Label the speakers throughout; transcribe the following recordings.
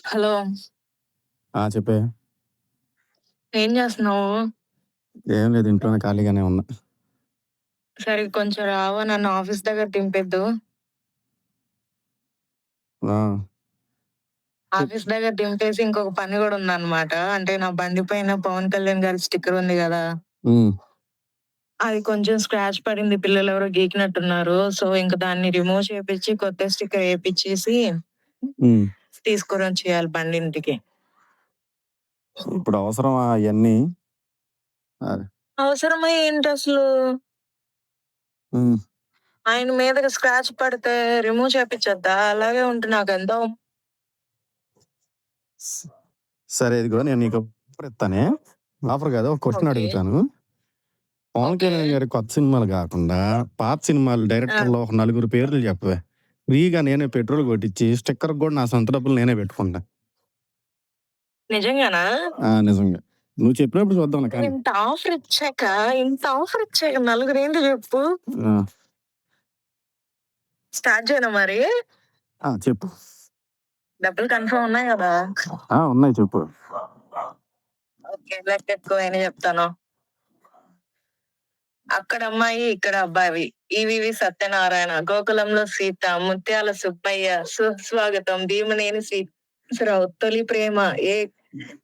Speaker 1: Hello!
Speaker 2: చెప్పే.
Speaker 1: ఏం జేస్తున్నావు?
Speaker 2: ఏం లేదు, ఇంట్లోనే ఖాళీగానే ఉన్నా.
Speaker 1: సరే కొంచెం రావా? నన్ను ఆఫీస్ దగ్గర దింపేద్దు.
Speaker 2: ఆ! చెప్
Speaker 1: ఆఫీస్ దగ్గర దింపేసి ఇంకొక పని గూడా ఉందనమాట. అంటే నా బండి పైన పవన్ కళ్యాణ్ గారి స్టిక్కర్ ఉంది గదా!
Speaker 2: హ్మ్.
Speaker 1: అది కొంచెం స్క్రాచ్ పడింది. పిల్లలెవరో గీకినట్టున్నారు. సో, ఇంక దాన్ని రిమూవ్ చేపిచ్చి కొత్త స్టిక్కర్ ఏపిచ్చేసి
Speaker 2: హ్మ్.
Speaker 1: తీసుకొనొచ్చేయాలి బండింటికి.
Speaker 2: ఇప్పుడు అవసరమా అయన్నీ? అది.
Speaker 1: అవసరమా ఏంటసలు?
Speaker 2: హ్మ్.
Speaker 1: ఆయన మీదకి స్క్రాచ్ పడితే రిమూవ్ చేపిచ్చొద్దా? అలాగే ఉంటే నాకెంతో
Speaker 2: స్ సరే ఇదిగో నేను నీకు ఆఫర్ ఇత్తానే. ఆఫర్ కాదు, ఒక క్వెషన్
Speaker 1: ఓకే.
Speaker 2: అడుగుతాను. పవన్
Speaker 1: ఓకే.
Speaker 2: కళ్యాణ్ గారి కొత్త సినిమాలు గాకుండా, పాత సినిమాలు
Speaker 1: ఆ!
Speaker 2: డైరెక్టర్‌లో ఒక నలుగురు పేర్లు చెప్పవే. ఫ్రీగా నేనే పెట్రోల్ కొట్టిచ్చి, స్టిక్కర్‌కి గూడా నా సొంత డబ్బులు నేనే పెట్టుకుంటా.
Speaker 1: నిజంగానా?
Speaker 2: నిజంగా. నువ్వు చెప్పినప్పుడు చూద్దాంలే కానీ.
Speaker 1: ఇంత ఆఫర్ ఇచ్చాక నలుగురేంటి జెప్పు?
Speaker 2: ఆ!
Speaker 1: స్టార్ట్ చేయనా మరి?
Speaker 2: చెప్పు.
Speaker 1: డబ్బులు కన్ఫర్మ్ ఉన్నాయి గదా!
Speaker 2: ఉన్నాయి చెప్పు.
Speaker 1: ఓకే. లెక్కెట్టుకో చెప్తాను. అక్కడ అమ్మాయి, ఇక్కడ అబ్బాయి. ఈవీవి సత్యనారాయణ, గోకులంలో సీత, ముత్యాల సుబ్బయ్య, సుస్వాగతం, భీమనేని శ్రీనివాసరావు, తొలి ప్రేమ, ఏ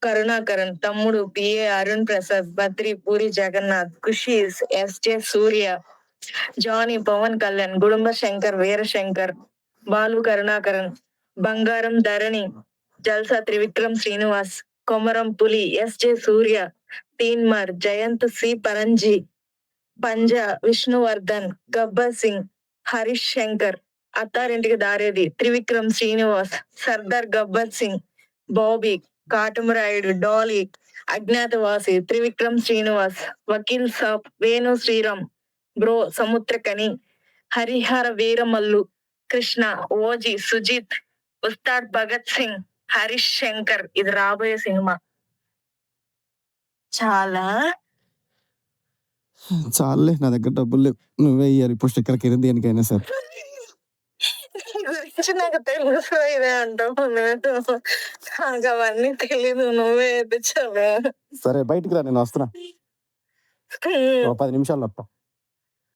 Speaker 1: కరుణాకరన్, తమ్ముడు, పిఏ అరుణ్ ప్రసాద్, బద్రి, పూరి జగన్నాథ్, ఖుషి, ఎస్‌జే సూర్య, జానీ, పవన్ కళ్యాణ్, గుడుంబ శంకర్, వీరశంకర్, బాలు కరుణాకరన్, బంగారం ధరణి, జల్సా త్రివిక్రమ్ శ్రీనివాస్, కొమరం పులి, ఎస్‌జే సూర్య, తీన్మార్, జయంత్ సి పరంజీ, పంజా, Vishnuvardhan, Gabbar Singh, Harish Shankar, Attarintiki Daredi, Trivikram Srinivas, Sardar Gabbar Singh, Bobby, Katamarayudu, Dolly, Agnyaathavaasi, Trivikram Srinivas, Vakeel Saab, Venu Sriram, bro Samuthirakani, Harihara Veeramallu, Krishna, OG, Sujith, Ustaad Bhagat Singh, Harish Shankar. ఇది రాబోయే సినిమా. చాలా
Speaker 2: చాలులే, నా దగ్గర డబ్బులు లేవు. నువ్వే ఇయ్యాలి ఇప్పుడు స్టిక్కర్‌కి దేనికైనా సరే.
Speaker 1: నీ గురించి నాకు తెలుసు ఇదే అంటావు. నాకు అవన్నీ తెలీదు. నువ్వే ఏపిచ్చావే.
Speaker 2: సరే బయటికి రా, నేను వస్తున్నా. ఓ 10 నిమిషాల్లో వస్తా.